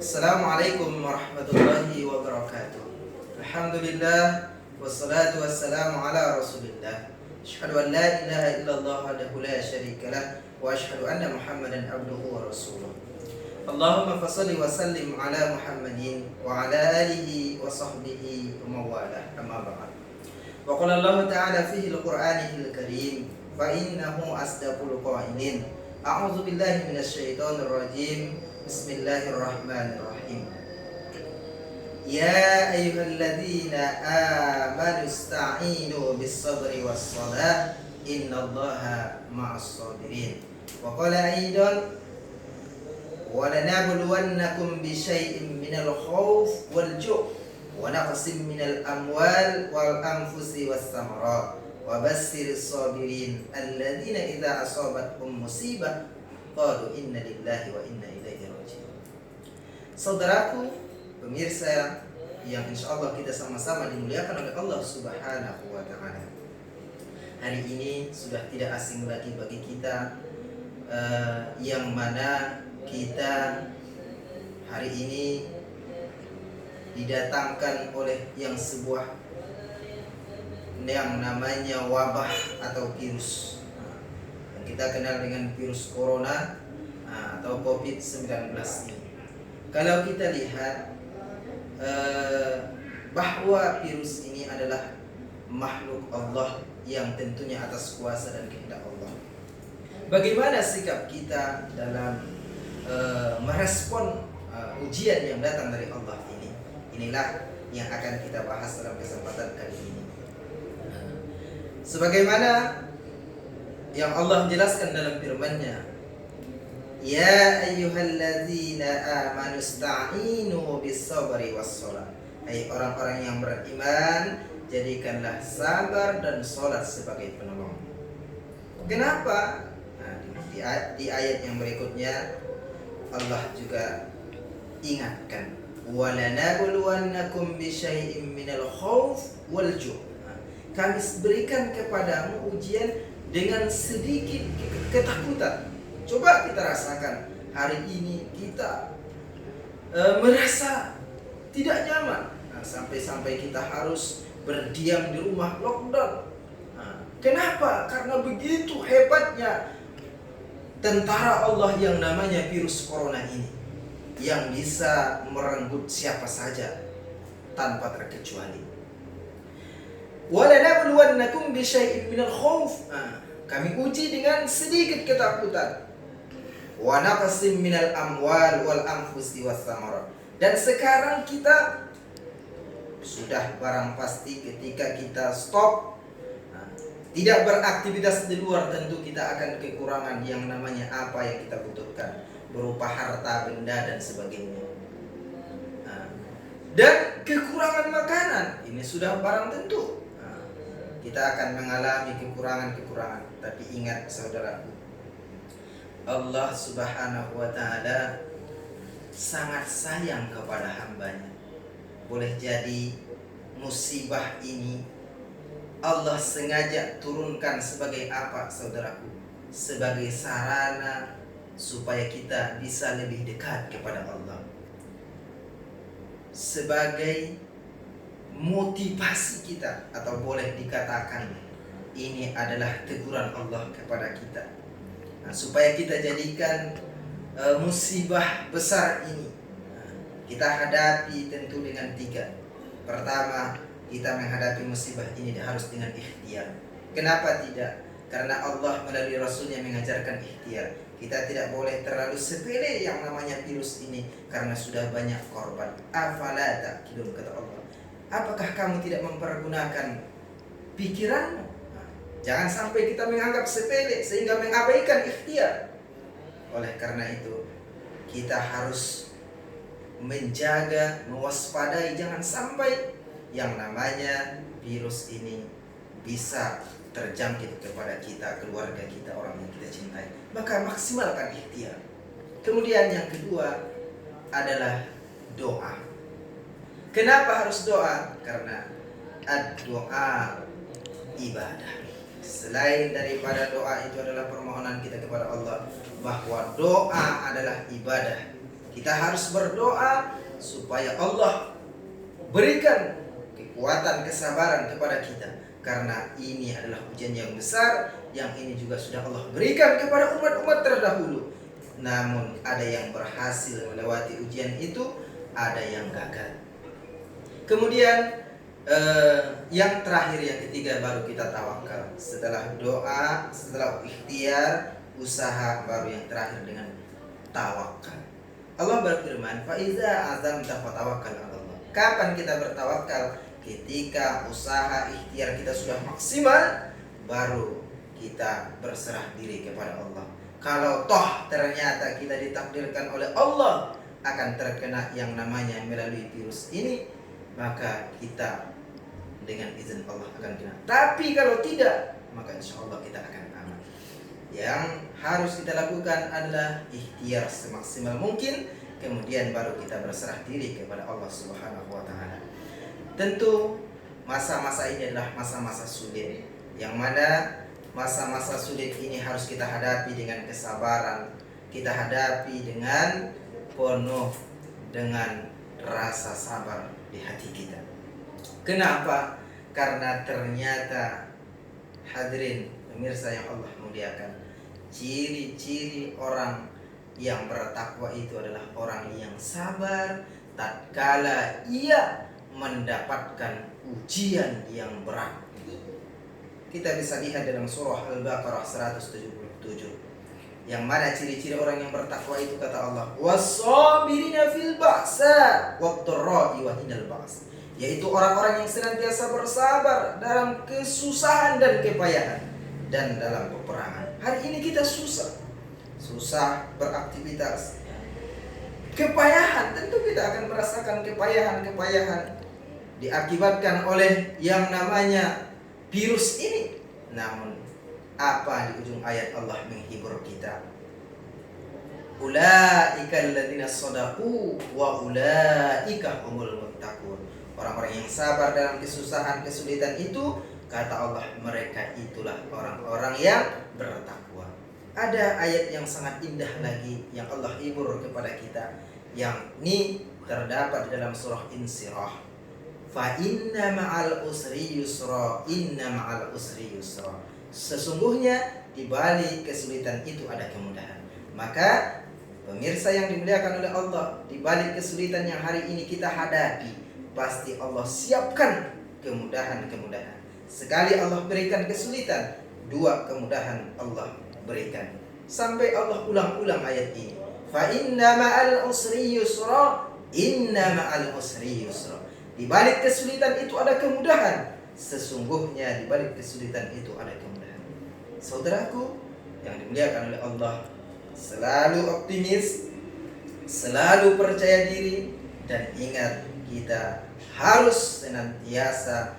Assalamualaikum warahmatullahi wabarakatuh. Alhamdulillah wassalatu wassalamu ala Rasulillah. Asyhadu an la ilaha illallah wahdahu la syarikalah wa asyhadu anna Muhammadan abduhu wa rasuluh. Allahumma fashalli wa sallim ala Muhammadin wa ala alihi wa sahbihi wa mawalah. Amma ba'd. Wa qala Allah ta'ala fihi al-Qur'anil Karim fa innahu asdaqul qailin. A'udzu billahi minasy syaithanir rajim. Bismillahirrahmanirrahim. Ya ayyuhalladzina amanu ista'inu bis-sabri was-salah innallaha ma'as sabirin. Wa qala aidan wa lanabluwannakum bi syai'in minal khauf wal ju' wa naqsin minal amwal wal anfusi was-samarat wa bassiris sabirin alladzina idza asabatuhum musibah qalu inna lillahi wa inna ilaihi raji'un. Saudaraku, pemirsa yang insyaallah kita sama-sama dimuliakan oleh Allah Subhanahu wa taala. Hari ini sudah tidak asing lagi bagi kita, yang mana kita hari ini didatangkan oleh yang sebuah yang namanya wabah atau virus. Kita kenal dengan virus corona atau COVID-19 ini. Kalau kita lihat bahwa virus ini adalah makhluk Allah yang tentunya atas kuasa dan kehendak Allah. Bagaimana sikap kita dalam merespon ujian yang datang dari Allah ini? Inilah yang akan kita bahas dalam kesempatan kali ini. Sebagaimana yang Allah jelaskan dalam firman-Nya, ya ayyuhalladzina amanu ista'inu bis-sabri was-shalah. Hai orang-orang yang beriman, jadikanlah sabar dan salat sebagai penolong. Kenapa? Di ayat yang berikutnya Allah juga ingatkan, walanabluwannakum bisyai'im minal khauf wal ju'. Kami berikan kepadamu ujian dengan sedikit ketakutan. Coba kita rasakan hari ini kita merasa tidak nyaman. Sampai-sampai kita harus berdiam di rumah, lockdown. Kenapa? Karena begitu hebatnya tentara Allah yang namanya virus corona ini, yang bisa merenggut siapa saja tanpa terkecuali. Walanabluwannakum bisyai'in minal khauf. Kami uji dengan sedikit ketakutan. Wa naqsim minal amwal wal anfusi was samarat. Dan sekarang kita sudah barang pasti ketika kita stop, tidak beraktivitas di luar, tentu kita akan kekurangan yang namanya apa yang kita butuhkan, berupa harta, benda dan sebagainya. Dan kekurangan makanan ini sudah barang tentu. Kita akan mengalami kekurangan-kekurangan. Tapi ingat saudaraku, Allah Subhanahu wa ta'ala sangat sayang kepada hambanya. Boleh jadi musibah ini Allah sengaja turunkan sebagai apa saudaraku? Sebagai sarana supaya kita bisa lebih dekat kepada Allah. Sebagai motivasi kita, atau boleh dikatakan ini adalah teguran Allah kepada kita. Supaya kita jadikan musibah besar ini kita hadapi tentu dengan tiga. Pertama, kita menghadapi musibah ini harus dengan ikhtiar. Kenapa tidak? Karena Allah melalui Rasulnya mengajarkan ikhtiar. Kita tidak boleh terlalu sepele yang namanya virus ini, karena sudah banyak korban. Afala ta'qilun, kata Allah. Apakah kamu tidak mempergunakan pikiranmu? Jangan sampai kita menganggap sepele sehingga mengabaikan ikhtiar. Oleh karena itu, kita harus menjaga, mewaspadai, jangan sampai yang namanya virus ini bisa terjangkit kepada kita, keluarga kita, orang yang kita cintai. Maka maksimalkan ikhtiar. Kemudian yang kedua adalah doa. Kenapa harus doa? Karena doa ibadah. Selain daripada doa itu adalah permohonan kita kepada Allah, bahwa doa adalah ibadah. Kita harus berdoa supaya Allah berikan kekuatan, kesabaran kepada kita, karena ini adalah ujian yang besar, yang ini juga sudah Allah berikan kepada umat-umat terdahulu. Namun ada yang berhasil melewati ujian itu, ada yang gagal. Kemudian yang terakhir, yang ketiga, baru kita tawakal. Setelah doa, setelah ikhtiar, usaha, baru yang terakhir dengan tawakal. Allah berfirman, fa iza azamta fatawakkal 'ala Allah. Kapan kita bertawakal? Ketika usaha ikhtiar kita sudah maksimal, baru kita berserah diri kepada Allah. Kalau toh ternyata kita ditakdirkan oleh Allah akan terkena yang namanya melalui virus ini, maka kita dengan izin Allah akan kena. Tapi kalau tidak, maka insya Allah kita akan aman. Yang harus kita lakukan adalah ikhtiar semaksimal mungkin, kemudian baru kita berserah diri kepada Allah Subhanahu wa Ta'ala. Tentu masa-masa ini adalah masa-masa sulit, yang mana masa-masa sulit ini harus kita hadapi dengan kesabaran, kita hadapi dengan penuh dengan rasa sabar di hati kita. Kenapa? Karena ternyata, hadirin pemirsa yang Allah muliakan, ciri-ciri orang yang bertakwa itu adalah orang yang sabar tatkala ia mendapatkan ujian yang berat. Kita bisa lihat dalam surah Al-Baqarah 177, yang mana ciri-ciri orang yang bertakwa itu, kata Allah, was-sabirina fil ba'sa wat-dharra'i wa hinal ba's, yaitu orang-orang yang senantiasa bersabar dalam kesusahan dan kepayahan dan dalam peperangan. Hari ini kita susah beraktivitas, kepayahan, tentu kita akan merasakan kepayahan diakibatkan oleh yang namanya virus ini. Namun apa di ujung ayat Allah menghibur kita? Ulaika alladzina shadaqu wa ulaika humul muttaqun. Orang-orang yang sabar dalam kesusahan, kesulitan itu, kata Allah, mereka itulah orang-orang yang bertakwa. Ada ayat yang sangat indah lagi yang Allah hibur kepada kita, yang ini terdapat dalam surah Insyirah. Fa inna ma'al usri yusra, inna ma'al usri yusra. Sesungguhnya di balik kesulitan itu ada kemudahan. Maka pemirsa yang dimuliakan oleh Allah, di balik kesulitan yang hari ini kita hadapi, pasti Allah siapkan kemudahan-kemudahan. Sekali Allah berikan kesulitan, dua kemudahan Allah berikan. Sampai Allah ulang-ulang ayat ini. Fa inna ma'al usri yusra, inna ma'al usri yusra. Di balik kesulitan itu ada kemudahan. Sesungguhnya di balik kesulitan itu ada kemudahan. Saudaraku yang dimuliakan oleh Allah, selalu optimis, selalu percaya diri, dan ingat, kita harus senantiasa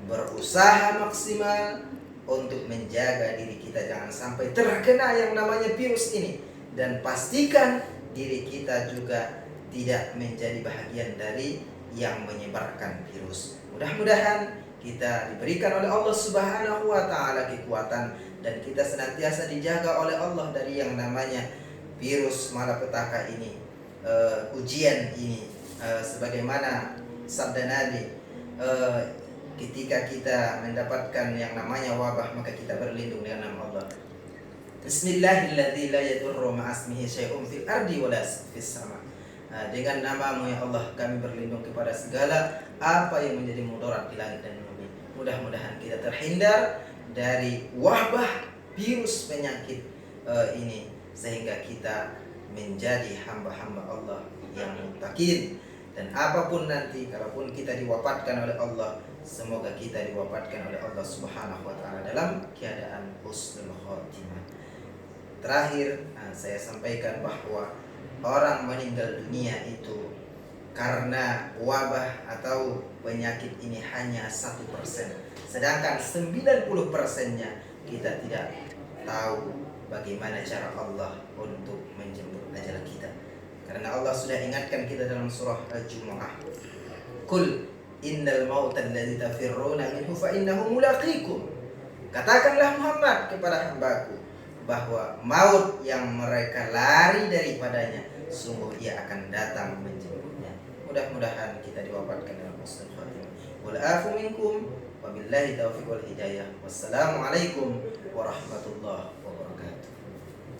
berusaha maksimal untuk menjaga diri kita jangan sampai terkena yang namanya virus ini, dan pastikan diri kita juga tidak menjadi bahagian dari yang menyebarkan virus. Mudah-mudahan kita diberikan oleh Allah Subhanahu wa Ta'ala kekuatan, dan kita senantiasa dijaga oleh Allah dari yang namanya virus malapetaka ini, ujian ini, sebagaimana sabda Nabi, ketika kita mendapatkan yang namanya wabah, maka kita berlindung dengan nama Allah. Bismillahirrahmanirrahim, la yadurru ma'asmihi syai'un fil ardi wala fis sama. Dengan namamu ya Allah, kami berlindung kepada segala apa yang menjadi mudarat di langit dan bumi. Mudah-mudahan kita terhindar dari wabah virus penyakit ini, sehingga kita menjadi hamba-hamba Allah yang muttaqin. Dan apapun nanti, kalaupun kita diwafatkan oleh Allah, semoga kita diwafatkan oleh Allah Subhanahu wa Ta'ala dalam keadaan husnul khotimah. Terakhir, saya sampaikan bahwa orang meninggal dunia itu karena wabah atau penyakit ini hanya 1%, sedangkan 90%-nya kita tidak tahu bagaimana cara Allah untuk menjemput ajal kita. Karena Allah sudah ingatkan kita dalam surah Al-Jumu'ah, Qul innal mauta alladzi tafirruna minhu fa innahu mulaqikum. Katakanlah Muhammad kepada hambaku bahwa maut yang mereka lari daripadanya, sungguh ia akan datang menjemputnya. Mudah-mudahan kita diwafatkan dalam husnul khatimah. Wal afu minkum wabillahi taufiq wal hidayah. Wassalamualaikum warahmatullahi